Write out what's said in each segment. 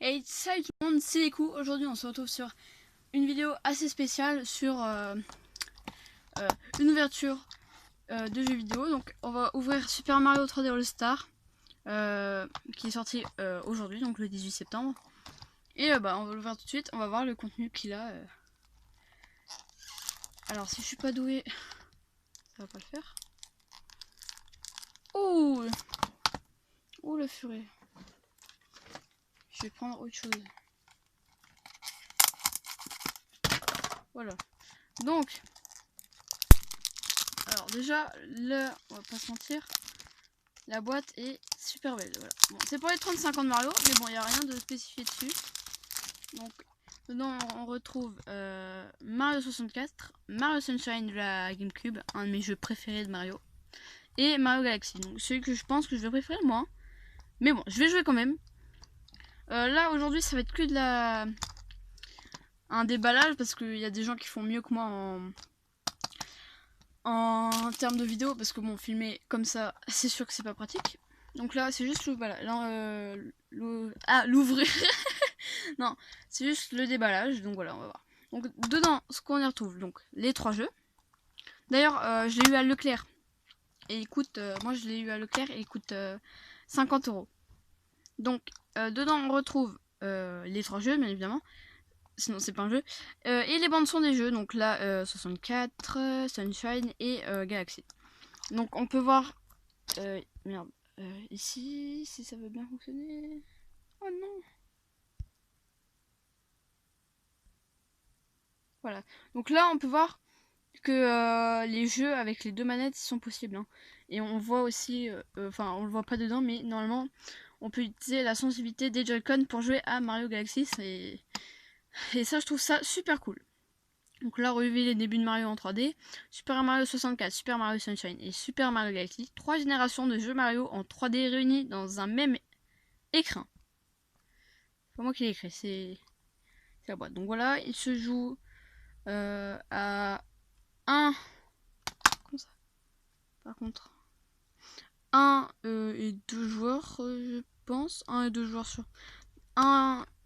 Et salut tout le monde, c'est Ekou. Aujourd'hui on se retrouve sur une vidéo assez spéciale sur une ouverture de jeux vidéo. Donc on va ouvrir Super Mario 3D All Star qui est sorti aujourd'hui, donc le 18 septembre. Et on va l'ouvrir tout de suite, on va voir le contenu qu'il a. Alors si je suis pas doué, ça va pas le faire. Oh, oh la furie. Je vais prendre autre chose. Voilà. Donc, alors déjà, là, on va pas se mentir, la boîte est super belle. Voilà. Bon, c'est pour les 35 ans de Mario, mais bon, il n'y a rien de spécifié dessus. Donc, dedans, on retrouve Mario 64, Mario Sunshine de la GameCube, un de mes jeux préférés de Mario, et Mario Galaxy. Donc, celui que je pense que je vais préférer moi. Mais bon, je vais jouer quand même. Là, aujourd'hui, ça va être que de un déballage parce qu'il y a des gens qui font mieux que moi en termes de vidéo, parce que bon, filmer comme ça, c'est sûr que c'est pas pratique. Donc là, c'est juste l'ouvrir. Non, c'est juste le déballage. Donc voilà, on va voir. Donc dedans, ce qu'on y retrouve, donc les 3 jeux. D'ailleurs, je l'ai eu à Leclerc. Et il coûte, moi je l'ai eu à Leclerc et il coûte 50 €. Donc dedans, on retrouve les 3 jeux, bien évidemment. Sinon c'est pas un jeu. Et les bandes son des jeux, donc là 64, Sunshine et Galaxy. Donc on peut voir merde, ici, si ça veut bien fonctionner. Oh non. Voilà. Donc là on peut voir que les jeux avec les 2 manettes sont possibles. Hein. Et on voit aussi, enfin on le voit pas dedans, mais normalement on peut utiliser la sensibilité des Joy-Con pour jouer à Mario Galaxy. Et ça je trouve ça super cool. Donc là, relever les débuts de Mario en 3D, Super Mario 64, Super Mario Sunshine et Super Mario Galaxy, 3 générations de jeux Mario en 3D réunis dans un même écran. C'est pas moi qui l'ai écrit, c'est la boîte. Donc voilà, il se joue à 1, comme ça, par contre, 1 et 2 joueurs, je pense, 1 et 2 joueurs sur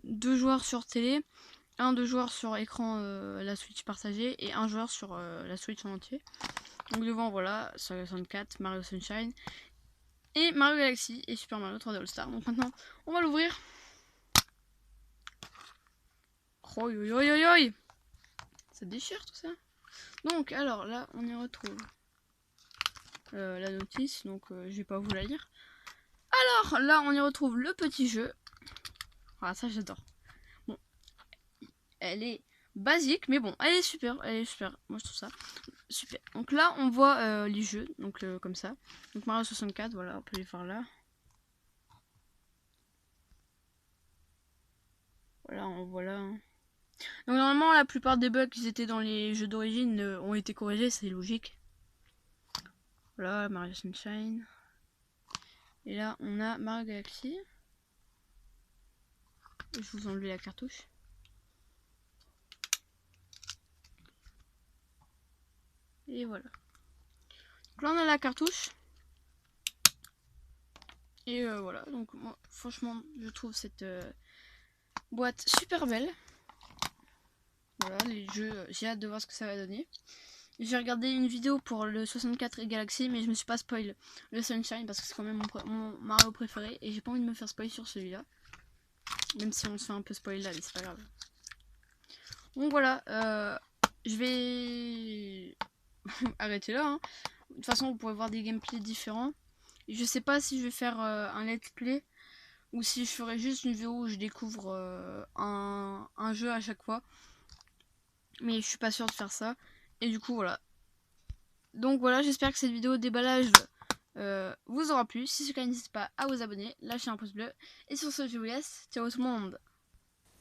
2 joueurs sur télé, 2 joueurs sur écran la Switch partagée et 1 joueur sur la Switch en entier. Donc devant, voilà, sur 64, Mario Sunshine et Mario Galaxy et Super Mario 3D All Star. Donc maintenant, on va l'ouvrir. Oh yo yo yo yo, ça déchire tout ça. Donc alors là, on y retrouve la notice, donc je vais pas vous la lire. Alors là, on y retrouve le petit jeu. Ah ça j'adore. Bon, elle est basique, mais bon, elle est super, Moi je trouve ça super. Donc là, on voit les jeux, donc comme ça. Donc Mario 64, voilà, on peut les voir là. Voilà, on voit là. Hein. Donc normalement, la plupart des bugs qui étaient dans les jeux d'origine ont été corrigés, c'est logique. Voilà, Mario Sunshine. Et là, on a Mario Galaxy. Je vous enlève la cartouche. Et voilà. Donc là, on a la cartouche. Et voilà. Donc moi, franchement, je trouve cette boîte super belle. Voilà, les jeux, j'ai hâte de voir ce que ça va donner. J'ai regardé une vidéo pour le 64 et Galaxy, mais je me suis pas spoil le Sunshine parce que c'est quand même mon Mario préféré et j'ai pas envie de me faire spoil sur celui-là. Même si on se fait un peu spoil là, mais c'est pas grave. Donc voilà, je vais arrêter là. Hein. De toute façon, vous pourrez voir des gameplays différents. Et je sais pas si je vais faire un let's play ou si je ferai juste une vidéo où je découvre un jeu à chaque fois. Mais je suis pas sûre de faire ça. Et du coup, voilà. Donc voilà, j'espère que cette vidéo de déballage vous aura plu. Si c'est le cas, n'hésitez pas à vous abonner, lâcher un pouce bleu. Et sur ce, je vous laisse. Ciao tout le monde.